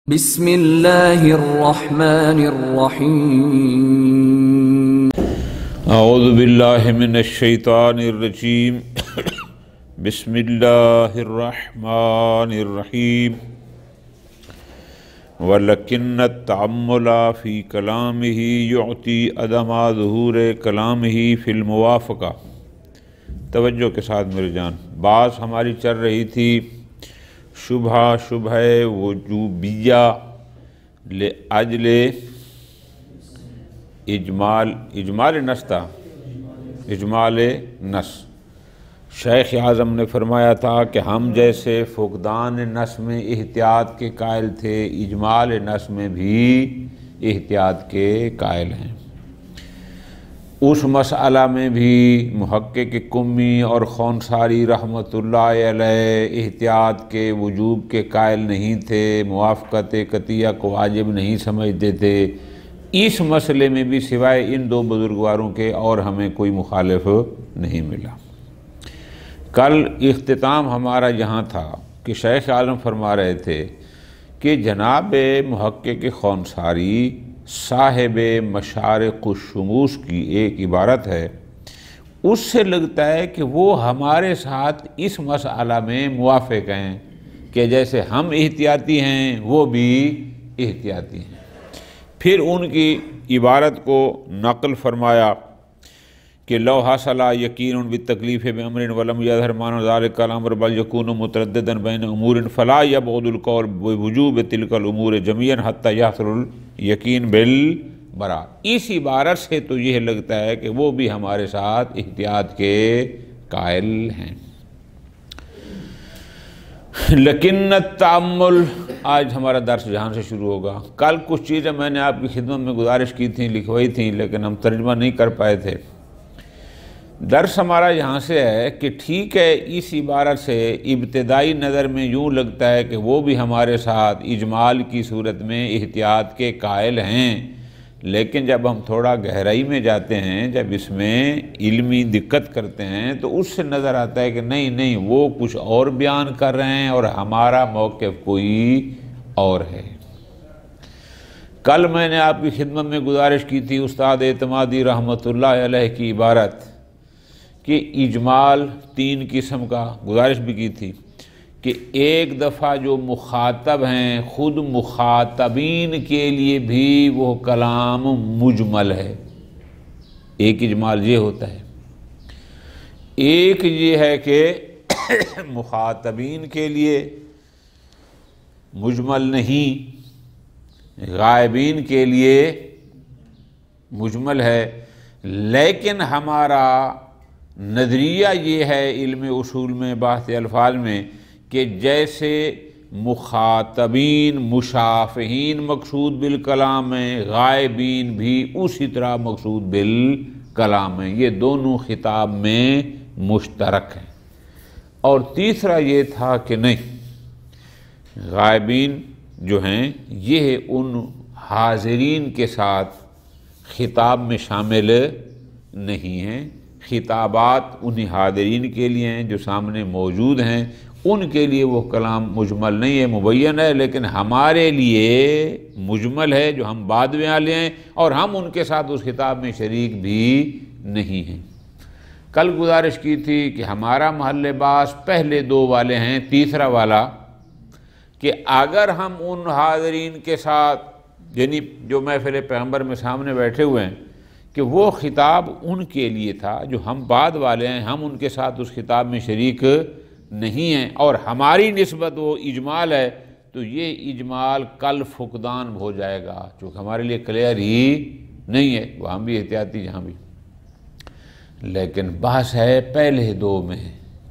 بسم اللہ الرحمن الرحیم اعوذ باللہ من الشیطان الرجیم بسم اللہ الرحمن الرحیم وَلَكِنَّ التَّأَمُّلَ فِي كَلَامِهِ يُعْطِي عَدَمَ ظُهُورِ كَلَامِهِ فِي الْمُوَافَقَةِ۔ توجہ کے ساتھ میرے جان، بات ہماری چل رہی تھی شبہ وجوبیہ لأجل اجمال نص تھا، اجمال نص۔ شیخ اعظم نے فرمایا تھا کہ ہم جیسے فقدان نص میں احتیاط کے قائل تھے، اجمال نص میں بھی احتیاط کے قائل ہیں۔ اس مسئلہ میں بھی محقق قمی اور خونساری رحمۃ اللہ علیہ احتیاط کے وجوب کے قائل نہیں تھے، موافقت قطعیہ کو واجب نہیں سمجھتے تھے۔ اس مسئلے میں بھی سوائے ان دو بزرگواروں کے اور ہمیں کوئی مخالف نہیں ملا۔ کل اختتام ہمارا یہاں تھا کہ شیخ اعظم فرما رہے تھے کہ جناب محقق خونساری صاحب مشارق الشموس کی ایک عبارت ہے، اس سے لگتا ہے کہ وہ ہمارے ساتھ اس مسئلہ میں موافق ہیں کہ جیسے ہم احتیاطی ہیں وہ بھی احتیاطی ہیں۔ پھر ان کی عبارت کو نقل فرمایا کہ لو حصل یقین بالتکلیف بامر ولم یظہر معنی ذلک الامر بل یکون مترددا بین امور فلا یبعد القول بوجوب تلک الامور جميعا حتى یحصل الیقین بالبراء۔ اس عبارت سے تو یہ لگتا ہے کہ وہ بھی ہمارے ساتھ احتیاط کے قائل ہیں۔ لیکن التأمل، آج ہمارا درس جہاں سے شروع ہوگا۔ کل کچھ چیزیں میں نے آپ کی خدمت میں گزارش کی تھیں، لکھوائی تھیں، لیکن ہم ترجمہ نہیں کر پائے تھے۔ درس ہمارا یہاں سے ہے کہ ٹھیک ہے، اس عبارت سے ابتدائی نظر میں یوں لگتا ہے کہ وہ بھی ہمارے ساتھ اجمال کی صورت میں احتیاط کے قائل ہیں، لیکن جب ہم تھوڑا گہرائی میں جاتے ہیں، جب اس میں علمی دقت کرتے ہیں تو اس سے نظر آتا ہے کہ نہیں وہ کچھ اور بیان کر رہے ہیں اور ہمارا موقف کوئی اور ہے۔ کل میں نے آپ کی خدمت میں گزارش کی تھی استاد اعتمادی رحمۃ اللہ علیہ کی عبارت کہ اجمال تین قسم کا، گزارش بھی کی تھی کہ ایک دفعہ جو مخاطب ہیں خود مخاطبین کے لیے بھی وہ کلام مجمل ہے، ایک اجمال یہ ہوتا ہے۔ ایک یہ ہے کہ مخاطبین کے لیے مجمل نہیں، غائبین کے لیے مجمل ہے، لیکن ہمارا نظریہ یہ ہے علم اصول میں بحث الفاظ میں کہ جیسے مخاطبین مشافہین مقصود بالکلام ہیں، غائبین بھی اسی طرح مقصود بالکلام ہیں، یہ دونوں خطاب میں مشترک ہیں۔ اور تیسرا یہ تھا کہ نہیں، غائبین جو ہیں یہ ان حاضرین کے ساتھ خطاب میں شامل نہیں ہیں، خطابات انہی حاضرین کے لیے ہیں جو سامنے موجود ہیں، ان کے لیے وہ کلام مجمل نہیں ہے، مبین ہے، لیکن ہمارے لیے مجمل ہے جو ہم بعد میں والے ہیں اور ہم ان کے ساتھ اس خطاب میں شریک بھی نہیں ہیں۔ کل گزارش کی تھی کہ ہمارا محل بحث پہلے دو والے ہیں، تیسرا والا کہ اگر ہم ان حاضرین کے ساتھ یعنی جو محفل پیغمبر میں سامنے بیٹھے ہوئے ہیں کہ وہ خطاب ان کے لیے تھا جو ہم بعد والے ہیں، ہم ان کے ساتھ اس خطاب میں شریک نہیں ہیں اور ہماری نسبت وہ اجمال ہے، تو یہ اجمال کل فقدان ہو جائے گا چونکہ ہمارے لیے کلیئر ہی نہیں ہے، وہاں بھی احتیاطی جہاں بھی۔ لیکن بحث ہے پہلے دو میں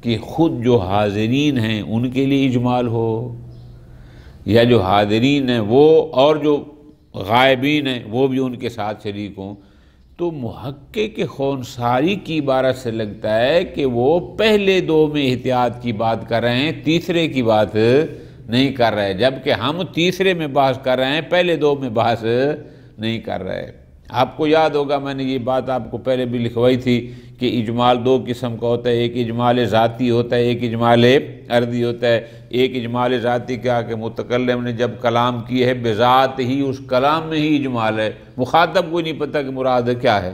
کہ خود جو حاضرین ہیں ان کے لیے اجمال ہو یا جو حاضرین ہیں وہ اور جو غائبین ہیں وہ بھی ان کے ساتھ شریک ہوں، تو محقق خونساری کی عبارت سے لگتا ہے کہ وہ پہلے دو میں احتیاط کی بات کر رہے ہیں، تیسرے کی بات نہیں کر رہے، جبکہ ہم تیسرے میں بحث کر رہے ہیں، پہلے دو میں بحث نہیں کر رہے۔ آپ کو یاد ہوگا میں نے یہ بات آپ کو پہلے بھی لکھوائی تھی کہ اجمال دو قسم کا ہوتا ہے، ایک اجمال ذاتی ہوتا ہے، ایک اجمال عرضی ہوتا ہے۔ ایک اجمال ذاتی کیا کہ متکلم نے جب کلام کی ہے بذات ہی اس کلام میں ہی اجمال ہے، مخاطب کو نہیں پتہ کہ مراد کیا ہے۔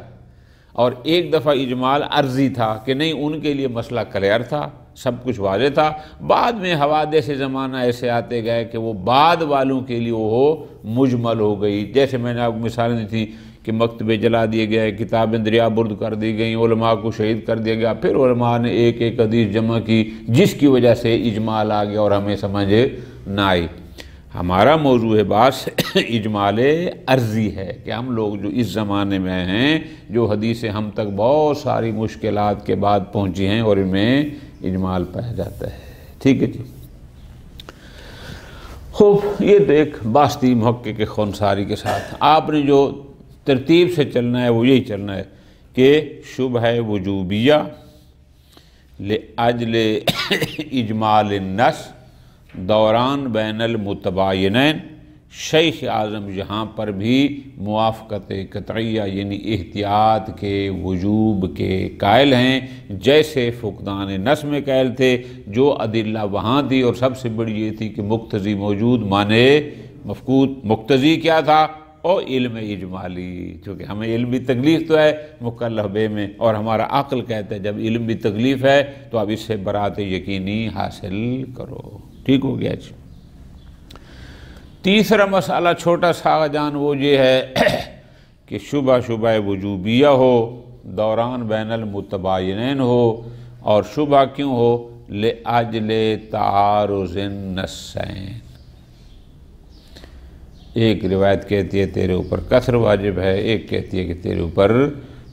اور ایک دفعہ اجمال عرضی تھا کہ نہیں ان کے لیے مسئلہ کلیئر تھا، سب کچھ واضح تھا، بعد میں حوادث زمانہ ایسے آتے گئے کہ وہ بعد والوں کے لیے وہ مجمل ہو گئی۔ جیسے میں نے آپ کو مثالیں دی تھی کہ مکتبے جلا دیے گئے، کتابیں دریا برد کر دی گئیں، علماء کو شہید کر دیا گیا، پھر علماء نے ایک ایک حدیث جمع کی جس کی وجہ سے اجمال آ گیا اور ہمیں سمجھ نہ آئی۔ ہمارا موضوع بحث اجمال عرضی ہے کہ ہم لوگ جو اس زمانے میں ہیں، جو حدیثیں ہم تک بہت ساری مشکلات کے بعد پہنچی ہیں اور ان میں اجمال پایا جاتا ہے۔ ٹھیک ہے جی، خوب، یہ تو ایک باستی محقق خنساری کے ساتھ آپ نے جو ترتیب سے چلنا ہے وہ یہی چلنا ہے کہ شبہ وجوبیہ لأجل اجمال النص دوران بین المتباینین، شیخ اعظم یہاں پر بھی موافقت قطعیہ یعنی احتیاط کے وجوب کے قائل ہیں، جیسے فقدان نص میں قائل تھے۔ جو ادلہ وہاں تھی اور سب سے بڑی یہ تھی کہ مقتضی موجود مانے مفقود۔ مقتضی کیا تھا؟ اور علم اجمالی، چونکہ ہمیں علم بھی تکلیف تو ہے مکلف بے میں، اور ہمارا عقل کہتا ہے جب علم بھی تکلیف ہے تو اب اس سے برات یقینی حاصل کرو۔ ٹھیک ہو گیا جی۔ تیسرا مسئلہ چھوٹا سا جان وہ یہ ہے کہ شبہ وجوبیہ ہو، دوران بین المتباینین ہو، اور شبہ کیوں ہو؟ لأجل تعارض النصین۔ ایک روایت کہتی ہے تیرے اوپر قصر واجب ہے، ایک کہتی ہے کہ تیرے اوپر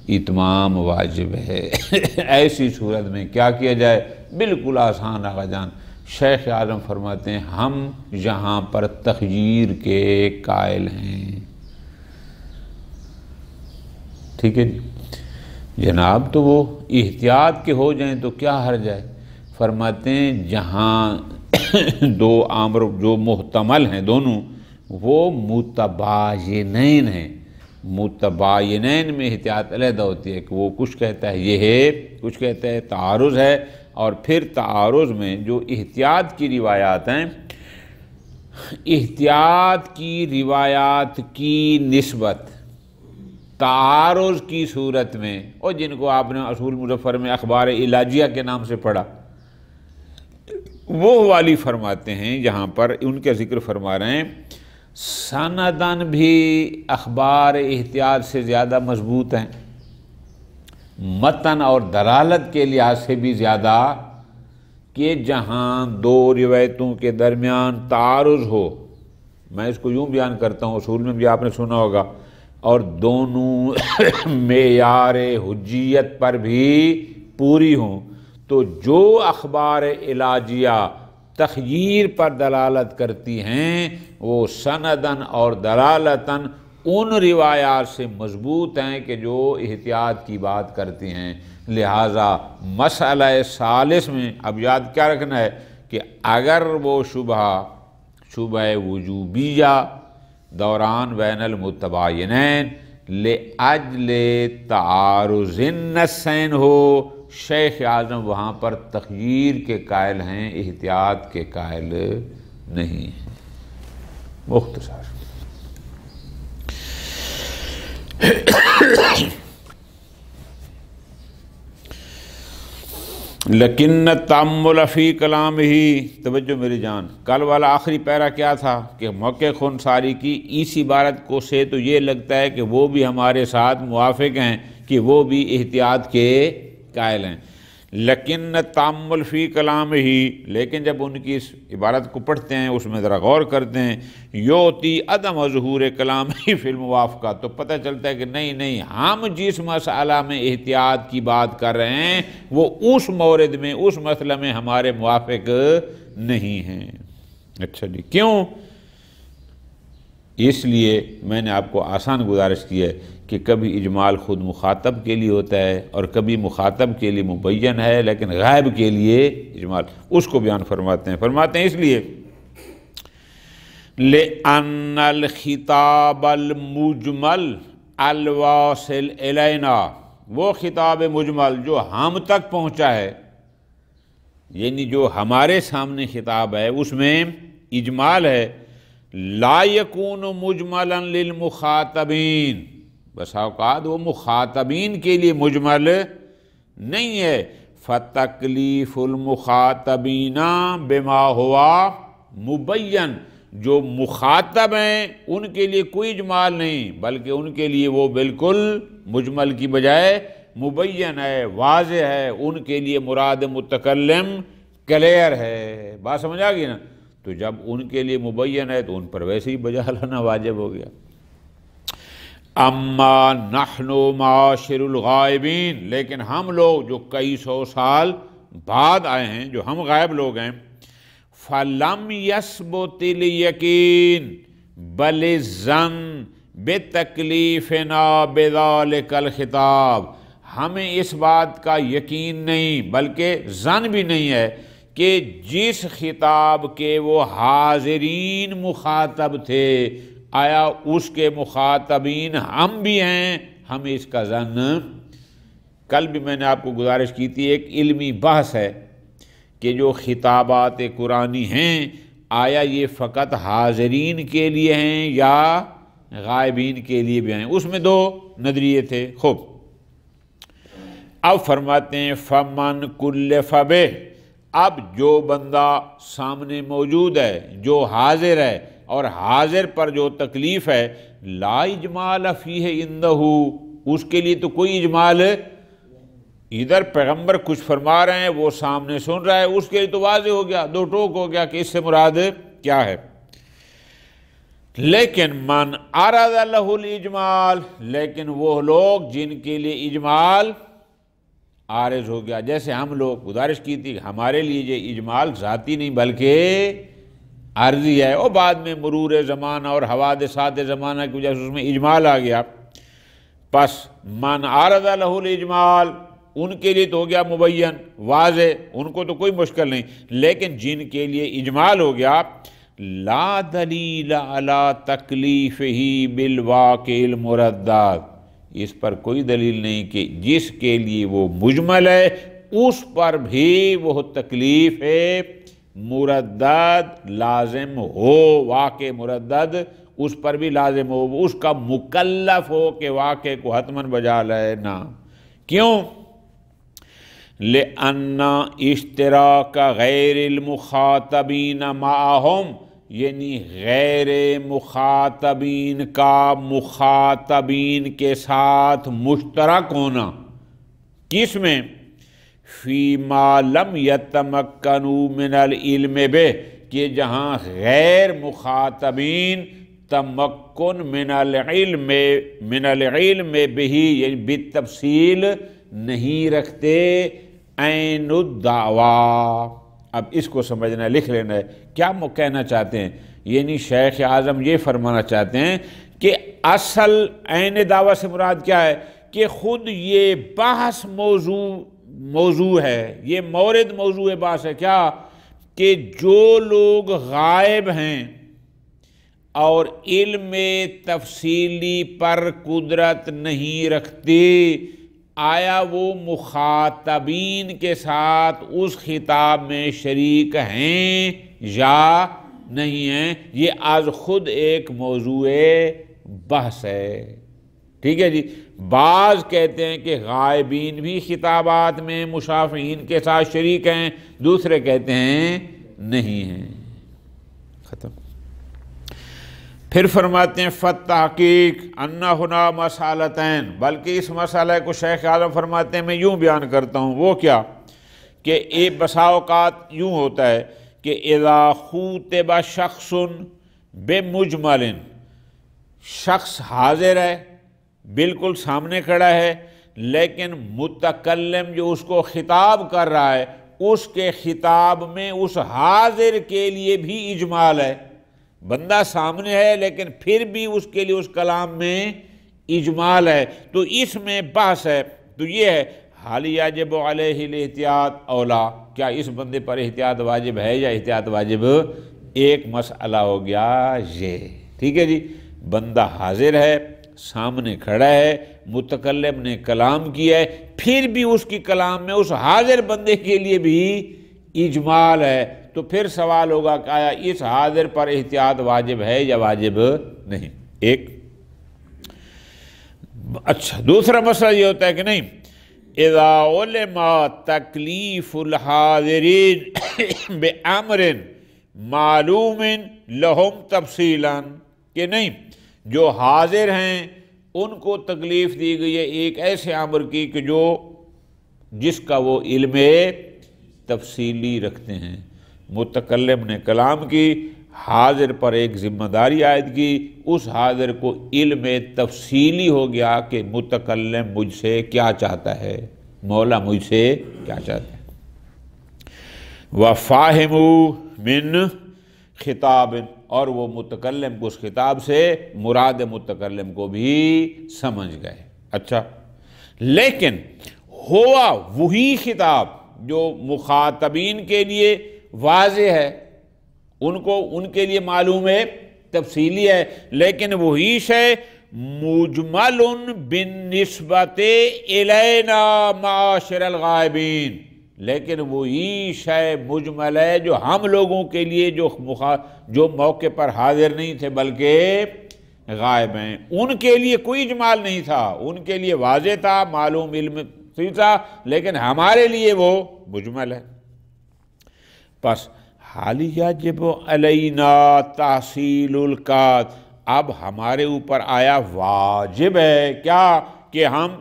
اتمام واجب ہے۔ ایسی صورت میں کیا کیا جائے؟ بالکل آسان آقا جان، شیخ اعظم فرماتے ہیں ہم یہاں پر تخییر کے قائل ہیں۔ ٹھیک ہے جی، جناب تو وہ احتیاط کے ہو جائیں تو کیا حرج ہے؟ فرماتے ہیں جہاں دو امر جو محتمل ہیں دونوں وہ متباینین ہیں، متباینین میں احتیاط علیحدہ ہوتی ہے کہ وہ کچھ کہتا ہے یہ ہے، کچھ کہتا ہے تعارض ہے، اور پھر تعارض میں جو احتیاط کی روایات ہیں، احتیاط کی روایات کی نسبت تعارض کی صورت میں، اور جن کو آپ نے اصول مظفر میں اخبار علاجیہ کے نام سے پڑھا، وہ والی فرماتے ہیں یہاں پر ان کے ذکر فرما رہے ہیں سندن بھی اخبار احتیاط سے زیادہ مضبوط ہیں، متن اور دلالت کے لحاظ سے بھی زیادہ، کہ جہاں دو روایتوں کے درمیان تعارض ہو، میں اس کو یوں بیان کرتا ہوں، اصول میں بھی آپ نے سنا ہوگا، اور دونوں معیار حجیت پر بھی پوری ہوں، تو جو اخبار علاجیہ تخییر پر دلالت کرتی ہیں وہ سندن اور دلالتاً ان روایات سے مضبوط ہیں کہ جو احتیاط کی بات کرتی ہیں۔ لہٰذا مسئلہ ثالث میں اب یاد کیا رکھنا ہے کہ اگر وہ شبہ وجوبیہ دوران بین المتباینین لأجل تعارض النصین ہو، شیخ اعظم وہاں پر تخییر کے قائل ہیں، احتیاط کے قائل نہیں ہیں۔ مختصر لیکن تأمل فی کلام ہی، توجہ میری جان، کل والا آخری پیرا کیا تھا کہ محقق خنساری کی اس عبارت کو سے تو یہ لگتا ہے کہ وہ بھی ہمارے ساتھ موافق ہیں کہ وہ بھی احتیاط کے قائل ہیں، لیکن تأمل فی کلام ہی، لیکن جب ان کی اس عبارت کو پڑھتے ہیں اس میں ذرا غور کرتے ہیں، یوتی عدم ظہور کلام ہی فی الموافقہ، تو پتہ چلتا ہے کہ نہیں ہم جس مسئلہ میں احتیاط کی بات کر رہے ہیں وہ اس مورد میں، اس مسئلہ میں ہمارے موافق نہیں ہیں۔ اچھا جی، کیوں؟ اس لیے میں نے آپ کو آسان گزارش کی ہے کہ کبھی اجمال خود مخاطب کے لیے ہوتا ہے اور کبھی مخاطب کے لیے مبین ہے لیکن غائب کے لیے اجمال، اس کو بیان فرماتے ہیں اس لیے لِأَنَّ الْخِطَابَ الْمُجْمَلَ الْوَاصِلِ إِلَيْنَا وہ خطاب مجمل جو ہم تک پہنچا ہے، یعنی جو ہمارے سامنے خطاب ہے اس میں اجمال ہے، لا یکون مجملا للمخاطبین، بس اوقات وہ مخاطبین کے لیے مجمل نہیں ہے، فتکلیف المخاطبین بما ہوا مبین، جو مخاطب ہیں ان کے لیے کوئی اجمال نہیں، بلکہ ان کے لیے وہ بالکل مجمل کی بجائے مبین ہے، واضح ہے، ان کے لیے مراد متکلم کلیئر ہے۔ بات سمجھ آ گئی نا؟ تو جب ان کے لیے مبین ہے تو ان پر ویسے ہی بجا لانا واجب ہو گیا۔ اما نحن معاشر الغائبین، لیکن ہم لوگ جو کئی سو سال بعد آئے ہیں، جو ہم غائب لوگ ہیں، فَلَمْ يَثْبُتِ الْيَقِينُ بَلِ الظَّنُّ بِتَكْلِيفِنَا بِذَلِكَ الْخِطَابِ، ہمیں اس بات کا یقین نہیں بلکہ ظن بھی نہیں ہے کہ جس خطاب کے وہ حاضرین مخاطب تھے، آیا اس کے مخاطبین ہم بھی ہیں، ہمیں اس کا ظن۔ کل بھی میں نے آپ کو گزارش کی تھی، ایک علمی بحث ہے کہ جو خطابات قرآنی ہیں، آیا یہ فقط حاضرین کے لیے ہیں یا غائبین کے لیے بھی ہیں؟ اس میں دو نظریے تھے۔ خوب، اب فرماتے ہیں فَمَنْ كُلِّفَ بِهِ، اب جو بندہ سامنے موجود ہے، جو حاضر ہے اور حاضر پر جو تکلیف ہے، لا اجمال فیہ عندہ، اس کے لیے تو کوئی اجمال، ادھر پیغمبر کچھ فرما رہے ہیں، وہ سامنے سن رہا ہے، اس کے لیے تو واضح ہو گیا، دو ٹوک ہو گیا کہ اس سے مراد کیا ہے۔ لیکن من عرض لہ الاجمال، لیکن وہ لوگ جن کے لیے اجمال عارض ہو گیا، جیسے ہم لوگ گزارش کی تھی، ہمارے لیے یہ اجمال ذاتی نہیں بلکہ عارضی ہے، اور بعد میں مرور زمانہ اور حوادثات زمانہ کی وجہ سے اس میں اجمال آ گیا۔ پس من عرض لہ الاجمال، ان کے لیے تو ہو گیا مبین، واضح، ان کو تو کوئی مشکل نہیں، لیکن جن کے لیے اجمال ہو گیا، لا دلیل علی تکلیفہ بالواقع المردد، اس پر کوئی دلیل نہیں کہ جس کے لیے وہ مجمل ہے اس پر بھی وہ تکلیف مردد لازم ہو، واقع مردد اس پر بھی لازم ہو، اس کا مکلف ہو کہ واقع کو حتماً بجا لائے نہ۔ کیوں؟ لِأَنَّ اشْتِرَاكَ غَيْرِ الْمُخَاطَبِينَ مَعَهُمْ، یعنی غیر مخاطبین کا مخاطبین کے ساتھ مشترک ہونا، کس میں؟ فی ما لم یتمکنوا من العلم بہ، کہ جہاں غیر مخاطبین تمکن من العلم بہ، یعنی بالتفصیل نہیں رکھتے، عین الدعویٰ۔ اب اس کو سمجھنا، لکھ لینا ہے کیا کہنا چاہتے ہیں، یعنی شیخ اعظم یہ فرمانا چاہتے ہیں کہ اصل عین دعویٰ سے مراد کیا ہے کہ خود یہ بحث موضوع ہے، یہ مورد موضوع بحث ہے، کیا کہ جو لوگ غائب ہیں اور علم تفصیلی پر قدرت نہیں رکھتے، آیا وہ مخاطبین کے ساتھ اس خطاب میں شریک ہیں یا نہیں ہیں؟ یہ از خود ایک موضوع بحث ہے۔ ٹھیک ہے جی، بعض کہتے ہیں کہ غائبین بھی خطابات میں مشافعین کے ساتھ شریک ہیں، دوسرے کہتے ہیں نہیں ہیں۔ ختم۔ پھر فرماتے ہیں فَالتَّحْقِيقُ أَنَّ هُنَا مَسْأَلَتَيْنِ، بلکہ اس مسئلہ کو شیخ اعظم فرماتے ہیں، میں یوں بیان کرتا ہوں، وہ کیا کہ ایک بسا اوقات یوں ہوتا ہے کہ اِذَا خُوطِبَ شَخْصٌ بِمُجْمَلٍ، شخص حاضر ہے، بالکل سامنے کھڑا ہے، لیکن متکلم جو اس کو خطاب کر رہا ہے، اس کے خطاب میں اس حاضر کے لیے بھی اجمال ہے، بندہ سامنے ہے لیکن پھر بھی اس کے لیے اس کلام میں اجمال ہے، تو اس میں بحث ہے، تو یہ ہے حال یجب علیہ الاحتیاط اولا، کیا اس بندے پر احتیاط واجب ہے یا احتیاط واجب؟ ایک مسئلہ ہو گیا یہ، ٹھیک ہے جی، بندہ حاضر ہے، سامنے کھڑا ہے، متکلم نے کلام کیا ہے، پھر بھی اس کی کلام میں اس حاضر بندے کے لیے بھی اجمال ہے، تو پھر سوال ہوگا کہ آیا اس حاضر پر احتیاط واجب ہے یا واجب نہیں؟ ایک اچھا دوسرا مسئلہ یہ ہوتا ہے کہ نہیں، اذا علم تکلیف الحاضرین بامر معلوم لہم تفصیلا، کہ نہیں جو حاضر ہیں ان کو تکلیف دی گئی ہے ایک ایسے امر کی کہ جس کا وہ علم تفصیلی رکھتے ہیں۔ متکلم نے کلام کی، حاضر پر ایک ذمہ داری عائد کی، اس حاضر کو علم تفصیلی ہو گیا کہ متکلم مجھ سے کیا چاہتا ہے، مولا مجھ سے کیا چاہتا ہے۔ وَفَاهِمُوا مِن خطاب، اور وہ متکلم کو اس خطاب سے مراد متکلم کو بھی سمجھ گئے۔ اچھا، لیکن ہوا وہی خطاب جو مخاطبین کے لیے واضح ہے، ان کے لیے معلوم ہے، تفصیلی ہے، لیکن وہی شے مجمل بالنسبت الینا معاشر الغائبین، لیکن وہی شے مجمل ہے جو ہم لوگوں کے لیے جو موقع پر حاضر نہیں تھے بلکہ غائب ہیں، ان کے لیے کوئی اجمال نہیں تھا، ان کے لیے واضح تھا، معلوم علم تھا، لیکن ہمارے لیے وہ مجمل ہے۔ پس حال یجب علینا تحصیل القاط، اب ہمارے اوپر آیا واجب ہے کیا کہ ہم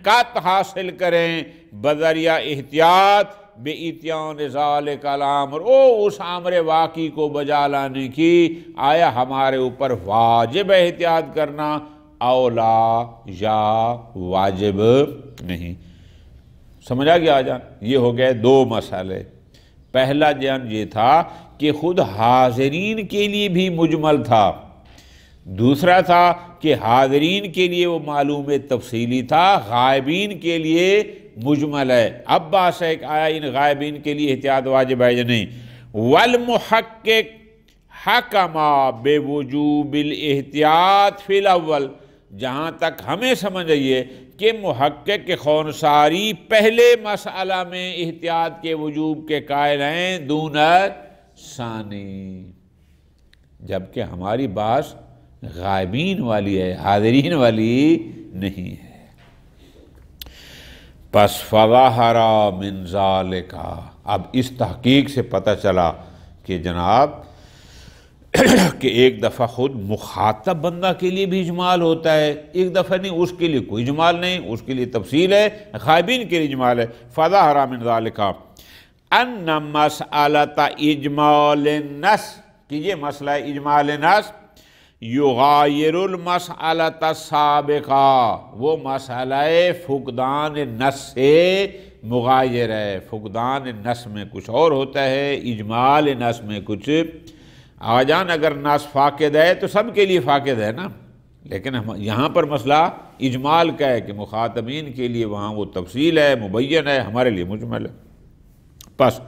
قط حاصل کریں بذریعہ احتیاط بِإِتْيَانِ ذَلِكَ الْأَمْرِ، اس امر واقعی کو بجا لانے کی آیا ہمارے اوپر واجب ہے احتیاط کرنا اولا یا واجب نہیں؟ سمجھا گیا جان؟ یہ ہو گئے دو مسئلے۔ پہلا جان یہ تھا کہ خود حاضرین کے لیے بھی مجمل تھا، دوسرا تھا کہ حاضرین کے لیے وہ معلوم تفصیلی تھا، غائبین کے لیے مجمل ہے۔ اب بات ہے کہ آیا ان غائبین کے لیے احتیاط واجب ہے یا نہیں؟ والمحقق حکم بوجوب الاحتیاط فی الاول، جہاں تک ہمیں سمجھ آئیے کہ محقق کے خونساری پہلے مسئلہ میں احتیاط کے وجوب کے قائل ہیں دون ثانی، جبکہ ہماری بات غائبین والی ہے، حاضرین والی نہیں ہے۔ پس فظہر من ذالک، اب اس تحقیق سے پتہ چلا کہ جناب کہ ایک دفعہ خود مخاطب بندہ کے لیے بھی اجمال ہوتا ہے، ایک دفعہ نہیں، اس کے لیے کوئی اجمال نہیں، اس کے لیے تفصیل ہے، غائبین کے لیے اجمال ہے۔ فظہر من ذالک ان مسئلۃ اجمال النص، کہ یہ مسئلہ اجمال نص یغایر المسئلۃ السابقہ، وہ مسئلہ فقدان نص سے مغایر ہے۔ فقدان نص میں کچھ اور ہوتا ہے، اجمال نص میں کچھ۔ آجان اگر نص فاقد ہے تو سب کے لیے فاقد ہے نا، لیکن یہاں پر مسئلہ اجمال کا ہے کہ مخاطبین کے لیے وہاں وہ تفصیل ہے، مبین ہے، ہمارے لیے مجمل ہے۔ پس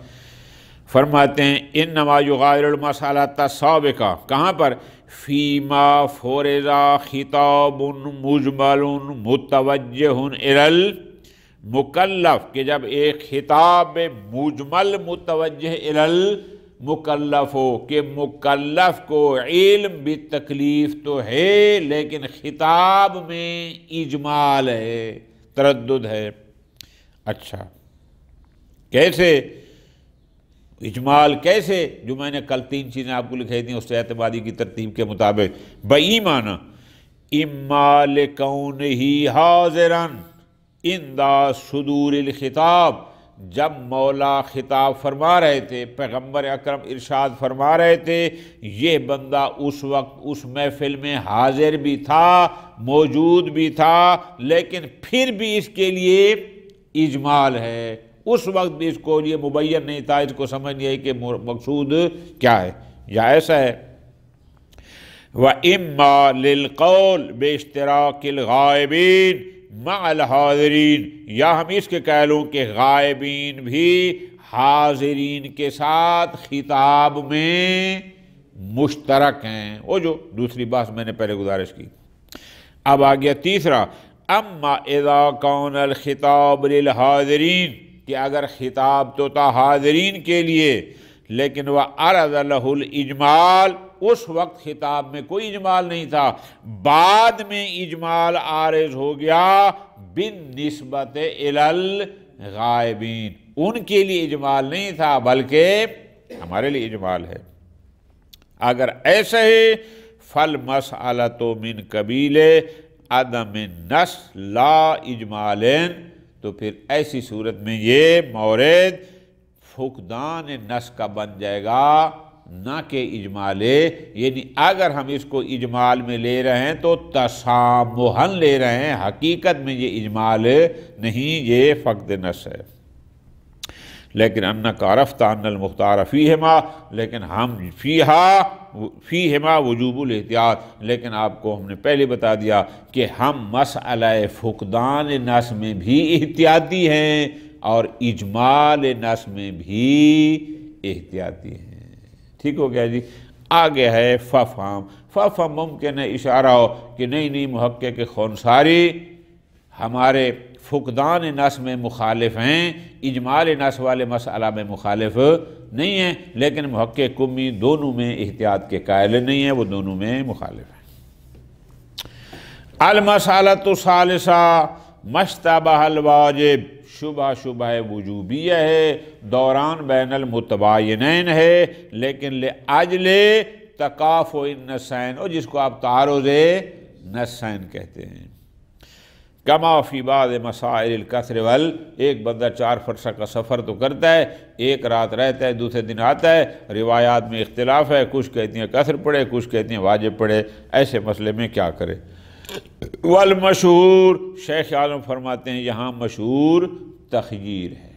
فرماتے ہیں انما یغایر المسئلۃ السابقہ، کہاں پر؟ فیما فورضا خطاب مجمل متوجہ الی المکلف، کہ جب ایک خطاب مجمل متوجہ الی المکلف ہو، کہ مکلف کو علم بالتکلیف تو ہے لیکن خطاب میں اجمال ہے، تردد ہے۔ اچھا کیسے اجمال؟ کیسے؟ جو میں نے کل 3 چیزیں آپ کو لکھائی تھیں اس اعتمادی کی ترتیب کے مطابق، بایمان اما لکونہ حاضرا عند صدور الخطاب، جب مولا خطاب فرما رہے تھے، پیغمبر اکرم ارشاد فرما رہے تھے، یہ بندہ اس وقت اس محفل میں حاضر بھی تھا، موجود بھی تھا، لیکن پھر بھی اس کے لیے اجمال ہے، اس وقت بھی اس کو یہ مبین نہیں تھا، اس کو سمجھ نہیں آئی کہ مقصود کیا ہے، یا ایسا ہے۔ وَإِمَّا لِلْقَوْلِ بِاشْتِرَاكِ الْغَائِبِينَ مَعَ الْحَاضِرِينَ، یا ہم اس کے قائل ہوں کہ غائبین بھی حاضرین کے ساتھ خطاب میں مشترک ہیں، وہ جو دوسری بات میں نے پہلے گزارش کی۔ اب آ گیا تیسرا، اما اذا کون الخطاب للحاضرین، کہ اگر خطاب تو تھا حاضرین کے لیے لیکن وہ عرض لہ الاجمال، اس وقت خطاب میں کوئی اجمال نہیں تھا، بعد میں اجمال عارض ہو گیا بالنسبت الی الغائبین، ان کے لیے اجمال نہیں تھا بلکہ ہمارے لیے اجمال ہے۔ اگر ایسا ہے فالمسألۃ من قبیل عدم النص لا اجمالین، تو پھر ایسی صورت میں یہ مورد فقدان نص کا بن جائے گا نہ کہ اجمال، یعنی اگر ہم اس کو اجمال میں لے رہے ہیں تو تسامحاً لے رہے ہیں، حقیقت میں یہ اجمال نہیں، یہ فقد نص ہے۔ لیکن انک عرفت ان المختار فیہما، لیکن ہم فیہما وجوب الاحتیاط، لیکن آپ کو ہم نے پہلے بتا دیا کہ ہم مسئلہ فقدان نص میں بھی احتیاطی ہیں اور اجمال نص میں بھی احتیاطی ہیں۔ ٹھیک ہو گیا جی۔ آگے ہے ففہم ممکن ہے اشارہ ہو کہ نہیں محقق خونساری ہمارے فقدان نص میں مخالف ہیں، اجمال نص والے مسئلہ میں مخالف نہیں ہیں، لیکن محقق کمی دونوں میں احتیاط کے قائل نہیں ہیں، وہ دونوں میں مخالف ہیں۔ المسألۃ الثالثہ مشتبہ الواجب، شبہ وجوبیہ ہے، دوران بین المتباینین ہے، لیکن لأجل تکافؤ النصین، اور جس کو آپ تعارض نصین کہتے ہیں۔ کما فی بعض مسائل القصر وال، ایک بندہ 4 فرسخ کا سفر تو کرتا ہے، ایک رات رہتا ہے دوسرے دن آتا ہے، روایات میں اختلاف ہے، کچھ کہتی ہیں قصر پڑھے، کچھ کہتی ہیں واجب پڑھے، ایسے مسئلے میں کیا کرے؟ والمشہور، شیخ اعظم فرماتے ہیں یہاں مشہور تخییر ہے۔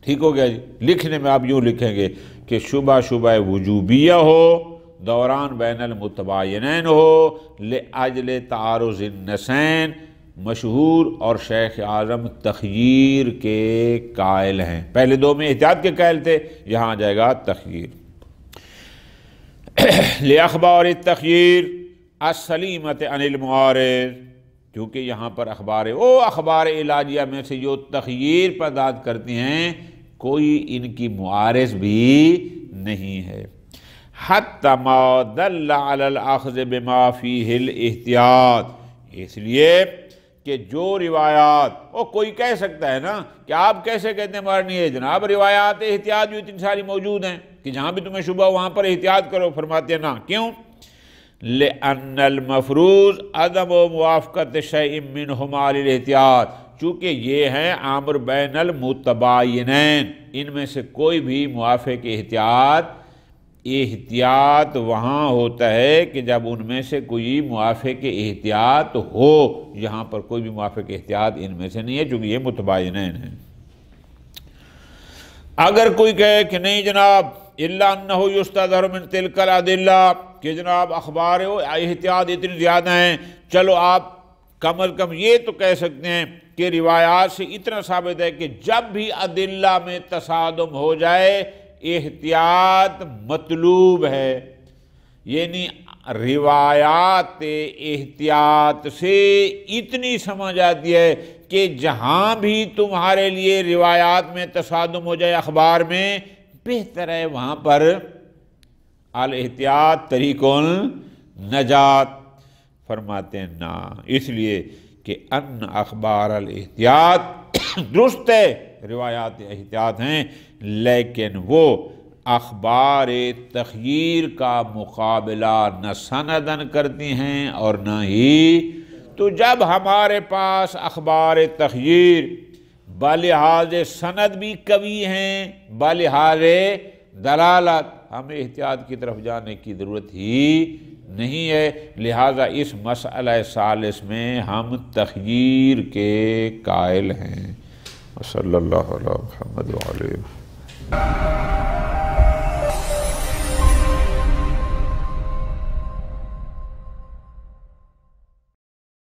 ٹھیک ہو گیا جی۔ لکھنے میں آپ یوں لکھیں گے کہ شبہ وجوبیہ ہو، دوران بین المتباینین ہو، لأجل تعارض النصین، مشہور اور شیخ اعظم تخییر کے قائل ہیں۔ پہلے دو میں احتیاط کے قائل تھے، یہاں آ جائے گا تخییر۔ لأخبار التخییر السلیمۃ عن المعارض، کیونکہ یہاں پر اخبار علاجیہ میں سے جو تخییر پر داد کرتی ہیں کوئی ان کی معارض بھی نہیں ہے۔ حتی ما دل علی الاخذ بما فیہ الاحتیاط، اس لیے کہ جو روایات، وہ کوئی کہہ سکتا ہے نا کہ آپ کیسے کہتے ہیں مارنی ہے جناب، روایات احتیاط جو اتنی ساری موجود ہیں کہ جہاں بھی تمہیں شبہ وہاں پر احتیاط کرو، فرماتے ہیں نا، کیوں؟ لأن المفروض عدم موافقت شیء منہما للاحتیاط، چونکہ یہ ہیں امر بین المتباینین، ان میں سے کوئی بھی موافق احتیاط وہاں ہوتا ہے کہ جب ان میں سے کوئی موافق احتیاط ہو، یہاں پر کوئی بھی موافق احتیاط ان میں سے نہیں ہے چونکہ یہ متباینین ہیں۔ اگر کوئی کہے کہ نہیں جناب الا انہ یستظہر من تلک الادلہ، کہ جناب اخبار احتیاط اتنی زیادہ ہیں، چلو آپ کم از کم یہ تو کہہ سکتے ہیں کہ روایات سے اتنا ثابت ہے کہ جب بھی ادلہ میں تصادم ہو جائے احتیاط مطلوب ہے، یعنی روایات احتیاط سے اتنی سمجھ آتی ہے کہ جہاں بھی تمہارے لیے روایات میں تصادم ہو جائے اخبار میں، بہتر ہے وہاں پر الاحتیاط طریق النجات، فرماتے ہیں نا، اس لیے کہ ان اخبار الاحتیاط درست ہے، روایات احتیاط ہیں، لیکن وہ اخبار تخییر کا مقابلہ نہ سندن کرتی ہیں اور نہ ہی، تو جب ہمارے پاس اخبار تخییر بلحاظ سند بھی قوی ہیں، بلحاظ دلالت، ہمیں احتیاط کی طرف جانے کی ضرورت ہی نہیں ہے، لہذا اس مسئلہ ثالث میں ہم تخییر کے قائل ہیں۔ صلی اللہ علیہ محمد وعلیہ